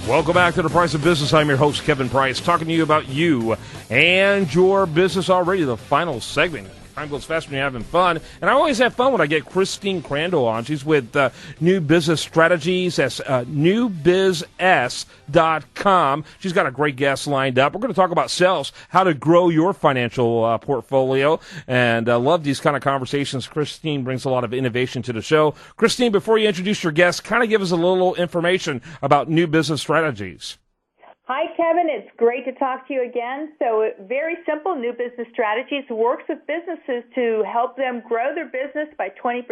Welcome back to The Price of Business. I'm your host, Kevin Price, talking to you about you and your business already. The final segment. Time goes fast when you're having fun. And I always have fun when I get Christine Crandell on. She's with New Business Strategies. That's newbizs.com. She's got a great guest lined up. We're going to talk about sales, how to grow your financial portfolio. And I love these kind of conversations. Christine brings a lot of innovation to the show. Christine, before you introduce your guest, kind of give us a little information about New Business Strategies. Hi, Kevin. It's great to talk to you again. So very simple, New Business Strategies works with businesses to help them grow their business by 20%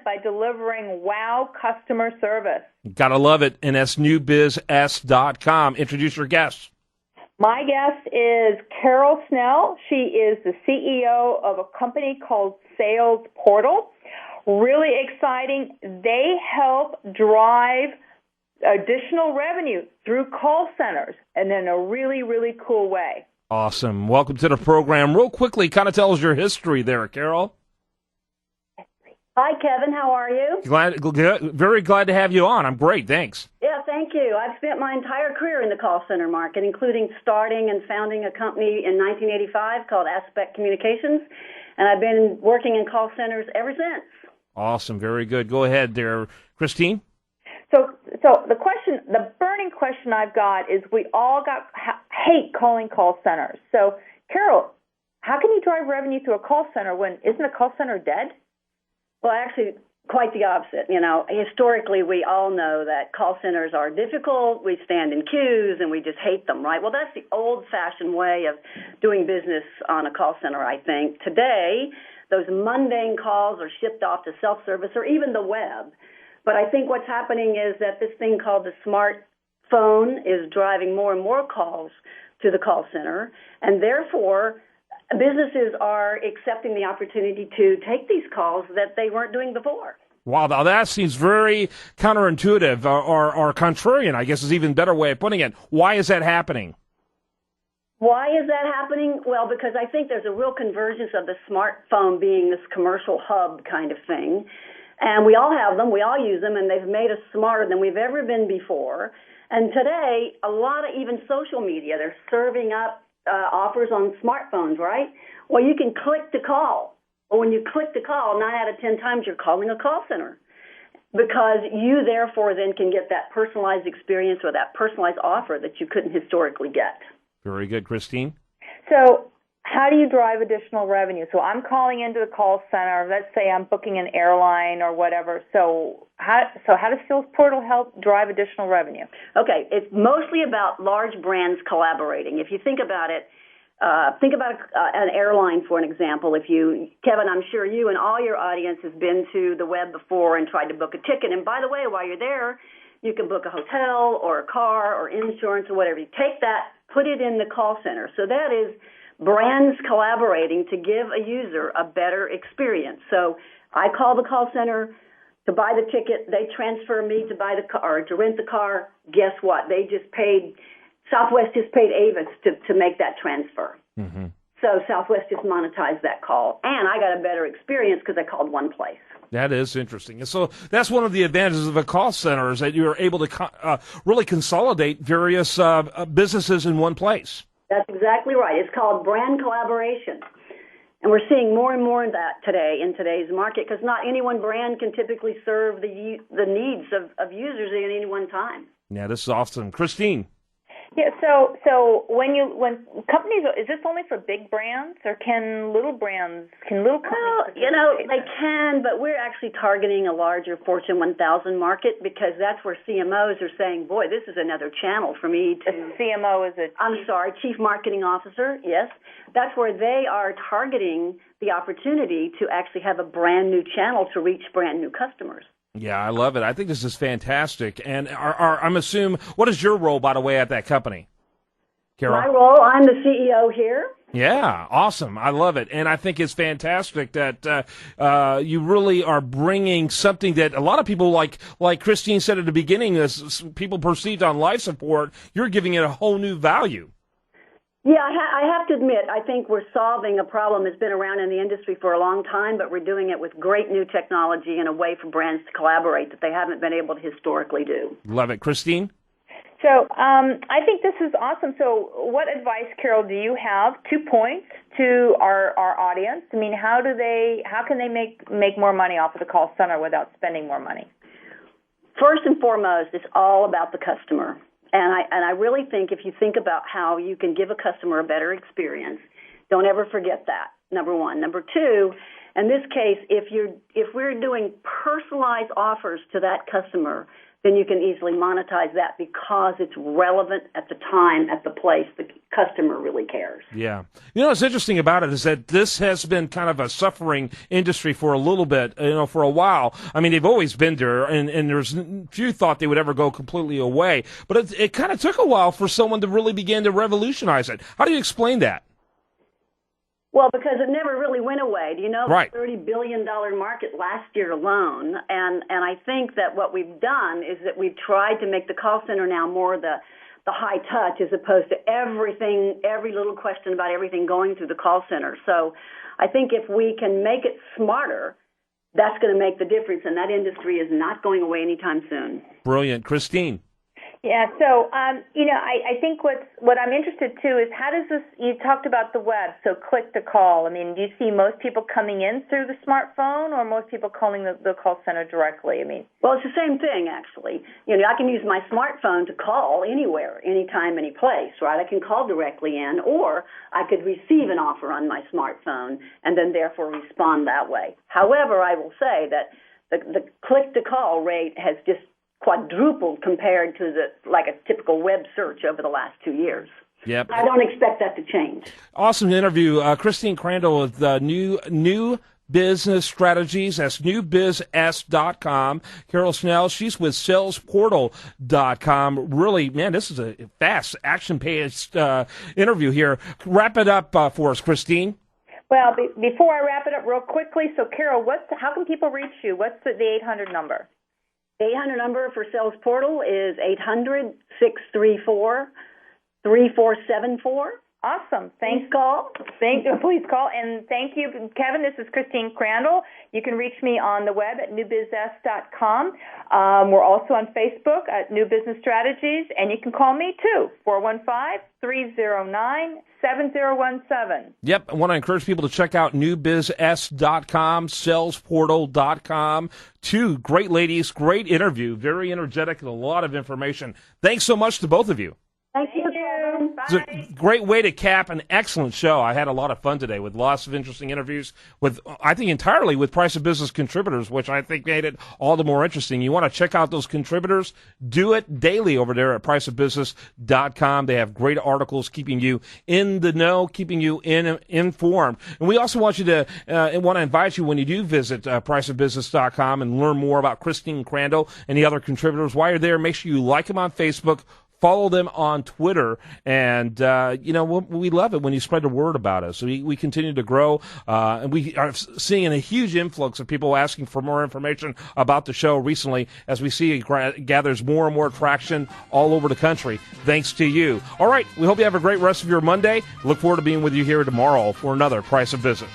by delivering wow customer service. Gotta love it. And that's newbizs.com. Introduce your guest. My guest is Carol Snell. She is the CEO of a company called Sales Portal. Really exciting. They help drive additional revenue through call centers and in a really, really cool way. Awesome. Welcome to the program. Real quickly, kind of tell us your history there, Carol. Hi, Kevin. How are you? Very glad to have you on. I'm great. Thanks. Yeah, thank you. I've spent my entire career in the call center market, including starting and founding a company in 1985 called Aspect Communications, and I've been working in call centers ever since. Awesome. Very good. Go ahead there, Christine. So the burning question I've got is we all hate calling call centers. So, Carol, how can you drive revenue through a call center when isn't a call center dead? Well, actually, quite the opposite. You know, historically, we all know that call centers are difficult. We stand in queues and we just hate them, right? Well, that's the old-fashioned way of doing business on a call center, I think. Today, those mundane calls are shipped off to self-service or even the web. But I think what's happening is that this thing called the smartphone is driving more and more calls to the call center, and therefore businesses are accepting the opportunity to take these calls that they weren't doing before. Wow, now that seems very counterintuitive or contrarian, I guess is even a better way of putting it. Why is that happening? Why is that happening? Well, because I think there's a real convergence of the smartphone being this commercial hub kind of thing. And we all have them, we all use them, and they've made us smarter than we've ever been before. And today, a lot of even social media, they're serving up offers on smartphones, right? Well, you can click to call. Well, when you click to call, 9 out of 10 times you're calling a call center because you therefore then can get that personalized experience or that personalized offer that you couldn't historically get. Very good, Christine. So how do you drive additional revenue? So I'm calling into the call center. Let's say I'm booking an airline or whatever. So how does Sales Portal help drive additional revenue? Okay, it's mostly about large brands collaborating. If you think about it, an airline, for an example. Kevin, I'm sure you and all your audience has been to the web before and tried to book a ticket. And by the way, while you're there, you can book a hotel or a car or insurance or whatever. You take that, put it in the call center. So that is brands collaborating to give a user a better experience. So I call the call center to buy the ticket. They transfer me to buy the car or to rent the car. Guess what? Southwest just paid Avis to make that transfer. Mm-hmm. So Southwest just monetized that call. And I got a better experience because I called one place. That is interesting. And so that's one of the advantages of a call center is that you're able to really consolidate various businesses in one place. That's exactly right. It's called brand collaboration. And we're seeing more and more of that today in today's market because not any one brand can typically serve the needs of users at any one time. Yeah, this is awesome. Christine. Yeah, so when companies, is this only for big brands or can little companies? Well, they can, but we're actually targeting a larger Fortune 1000 market because that's where CMOs are saying, boy, this is another channel for me to... A CMO is Chief Marketing Officer, yes. That's where they are targeting the opportunity to actually have a brand new channel to reach brand new customers. Yeah, I love it. I think this is fantastic. And I'm assuming, what is your role, by the way, at that company, Carol? My role, I'm the CEO here. Yeah, awesome. I love it. And I think it's fantastic that you really are bringing something that a lot of people, like Christine said at the beginning, as people perceived on life support, you're giving it a whole new value. Yeah, I have to admit, I think we're solving a problem that's been around in the industry for a long time, but we're doing it with great new technology and a way for brands to collaborate that they haven't been able to historically do. Love it. Christine? So I think this is awesome. So what advice, Carol, do you have? 2 points to our audience. I mean, how can they make more money off of the call center without spending more money? First and foremost, it's all about the customer. And I really think if you think about how you can give a customer a better experience, don't ever forget that, number one. Number two, in this case, if we're doing personalized offers to that customer, then you can easily monetize that because it's relevant at the time, at the place. The customer really cares. Yeah. You know, what's interesting about it is that this has been kind of a suffering industry for a little bit, for a while. I mean, they've always been there, and there's few thought they would ever go completely away. But it kind of took a while for someone to really begin to revolutionize it. How do you explain that? Well, because it never really went away. Do you know Right. the $30 billion market last year alone? And I think that what we've done is that we've tried to make the call center now more the high touch as opposed to everything, every little question about everything going through the call center. So I think if we can make it smarter, that's going to make the difference, and that industry is not going away anytime soon. Brilliant. Christine. Yeah, so, I think what I'm interested too is how does this, you talked about the web, so click to call. I mean, do you see most people coming in through the smartphone or most people calling the call center directly? I mean, well, it's the same thing, actually. I can use my smartphone to call anywhere, anytime, any place, right? I can call directly in, or I could receive an offer on my smartphone and then therefore respond that way. However, I will say that the click to call rate has just quadrupled compared to a typical web search over the last 2 years. Yep. I don't expect that to change. Awesome interview. Christine Crandell with New Business Strategies. That's newbizs.com. Carol Snell, she's with salesportal.com. Really, man, this is a fast, action-paced interview here. Wrap it up for us, Christine. Well, before I wrap it up real quickly, so Carol, how can people reach you? What's the 800 number? The 800 number for Sales Portal is 800-634-3474. Awesome. Please call. Please call. And thank you, Kevin. This is Christine Crandell. You can reach me on the web at newbizs.com. We're also on Facebook at New Business Strategies, and you can call me too, 415-309-7017. Yep. I want to encourage people to check out newbizs.com, salesportal.com. Two great ladies, great interview, very energetic, and a lot of information. Thanks so much to both of you. Thank you. It's a great way to cap an excellent show. I had a lot of fun today with lots of interesting interviews with, I think, entirely with Price of Business contributors, which I think made it all the more interesting. You want to check out those contributors? Do it daily over there at priceofbusiness.com. They have great articles keeping you in the know, keeping you informed. And we also want you to want to invite you when you do visit priceofbusiness.com and learn more about Christine Crandell and the other contributors. While you're there, make sure you like them on Facebook. Follow them on Twitter, and we love it when you spread the word about us. We continue to grow, and we are seeing a huge influx of people asking for more information about the show recently as we see it gathers more and more traction all over the country, thanks to you. All right, we hope you have a great rest of your Monday. Look forward to being with you here tomorrow for another Price of Business.